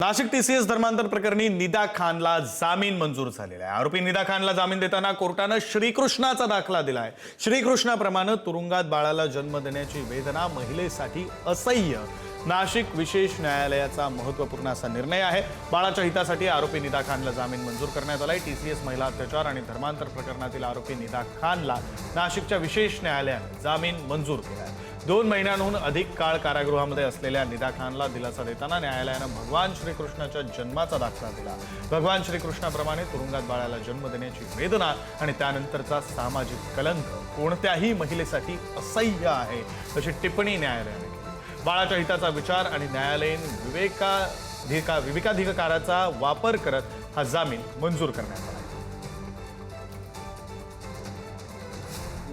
Nashik TCS धर्मांतर प्रकरणी निदा खानला जामीन मंजूर झालेला आहे। आरोपी निदा खानला जामीन देताना कोर्टाने श्रीकृष्णाचा दाखला दिलाय। श्रीकृष्णाप्रमाणे तुरुंगात बाळाला जन्म देण्याची वेदना महिलेसाठी असह्य। नाशिक विशेष न्यायालयाचा महत्त्वपूर्ण असा निर्णय आहे। बाळाच्या हितासाठी आरोपी निदा खानला जामीन मंजूर करण्यात आलाय। टीसीएस महिला अत्याचार आणि धर्मांतर प्रकरणातील आरोपी निदा खानला नाशिकच्या विशेष न्यायालयाने जामीन मंजूर केला आहे। 2 महिन्यांहून अधिक काळ कारागृहामध्ये असलेल्या निदा खानला दिलासा देताना न्यायालयाने भगवान श्रीकृष्णाच्या जन्माचा दाखला दिला। भगवान श्रीकृष्णाप्रमाणे तुरुंगात बाळाला जन्म देण्याची वेदना आणि त्यानंतरचा सामाजिक कलंक कोणत्याही महिलेसाठी असह्य आहे अशी टिप्पणी न्यायालयाने केली। बाळाच्या हिताचा विचार आणि न्यायालयीन विवेकाधिकाराचा वापर करत हा जामीन मंजूर करण्यात आला।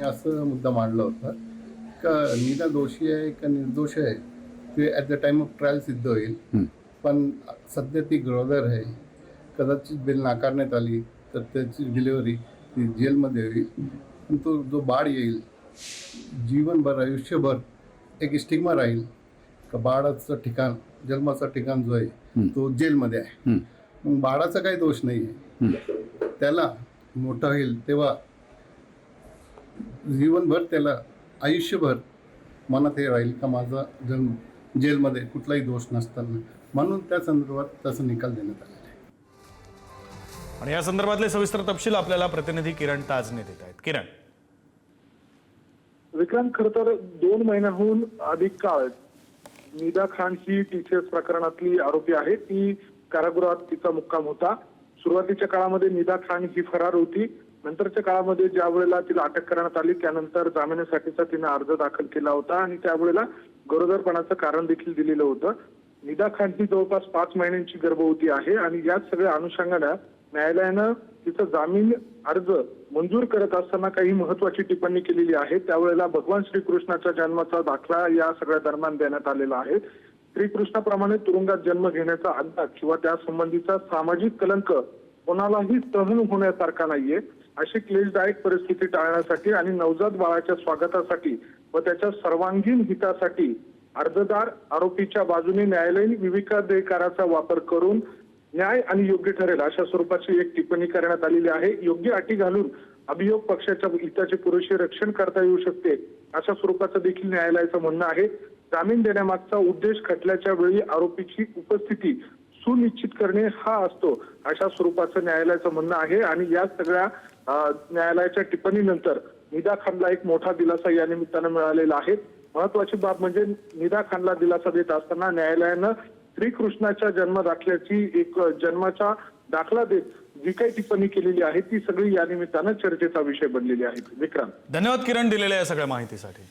असं मुद्दा मांडला होता का निदा दोषी आहे का निर्दोष आहे ते at the time of trial सिद्ध होईल, पण सध्या ती गरोदर आहे। कदाचित बेल नाकारण्यात आली तर त्याची डिलिव्हरी ती जेलमध्ये होईल, पण तो जो बाळ येईल जीवनभर आयुष्यभर एक स्टिग्मा राहील का बाळाचं ठिकाण जन्माचं ठिकाण जो आहे तो जेलमध्ये आहे। मग बाळाचा काही दोष नाही आहे, त्याला मोठा होईल तेव्हा जीवनभर त्याला आयुष्यभर मनात हे राहील का माझा जन्म जेलमध्ये कुठलाही दोष नसताना, म्हणून त्या संदर्भात त्याचा निकाल देण्यात आलेला आहे। आणि या संदर्भातले सविस्तर तपशील आपल्याला प्रतिनिधी किरण ताजने देत आहेत। किरण, विक्रांत, खरं तर 2 महिन्याहून अधिक काळ निदा खान ही टीसीएस प्रकरणातली आरोपी आहे। ती कारागृहात तिचा मुक्काम होता। सुरुवातीच्या काळामध्ये निदा खान ही फरार होती। नंतरच्या काळामध्ये ज्या वेळेला तिला अटक करण्यात आली त्यानंतर जामिनासाठीचा तिने अर्ज दाखल केला होता आणि त्यावेळेला गरोदरपणाचं कारण देखील दिलेलं होतं। निदा खान ही जवळपास 5 महिन्यांची गर्भवती आहे आणि या सगळ्या अनुषंगाने न्यायालयानं तिचा जामीन अर्ज मंजूर करत असताना काही महत्वाची टिप्पणी केलेली आहे। त्यावेळेला भगवान श्रीकृष्णाच्या जन्माचा दाखला या सगळ्या दरम्यान देण्यात आलेला आहे। श्रीकृष्णाप्रमाणे तुरुंगात जन्म घेण्याचा अंदाज किंवा त्या संबंधीचा सामाजिक कलंक कोणालाही सहन होण्यासारखा नाहीये। अशी क्लेशदायक परिस्थिती टाळण्यासाठी आणि नवजात बाळाच्या स्वागतासाठी व त्याच्या सर्वांगीण हितासाठी अर्जदार आरोपीच्या बाजूने न्यायालयीन विवेकाधिकाराचा वापर करून न्याय आणि योग्य ठरेल अशा स्वरूपाची एक टिप्पणी करण्यात आलेली आहे। योग्य अटी घालून अभियोग पक्षाच्या हिताचे पुरेसे रक्षण करता येऊ शकते अशा स्वरूपाचं देखील न्यायालयाचं म्हणणं आहे। जामीन देण्यामागचा उद्देश खटल्याच्या वेळी आरोपीची उपस्थिती सुनिश्चित करणे हा असतो अशा स्वरूपाचं न्यायालयाचं म्हणणं आहे। आणि या सगळ्या न्यायालयाच्या टिप्पणीनंतर निदा खानला एक मोठा दिलासा या निमित्तानं मिळालेला आहे। महत्वाची बाब म्हणजे निदा खानला दिलासा देत असताना न्यायालयानं श्रीकृष्णाच्या जन्म दाखल्याची एक जन्माचा दाखला देत जी काही टिप्पणी केलेली आहे ती सगळी या निमित्तानं चर्चेचा विषय बनलेली आहे। विक्रांत, धन्यवाद किरण दिलेल्या या सगळ्या माहितीसाठी।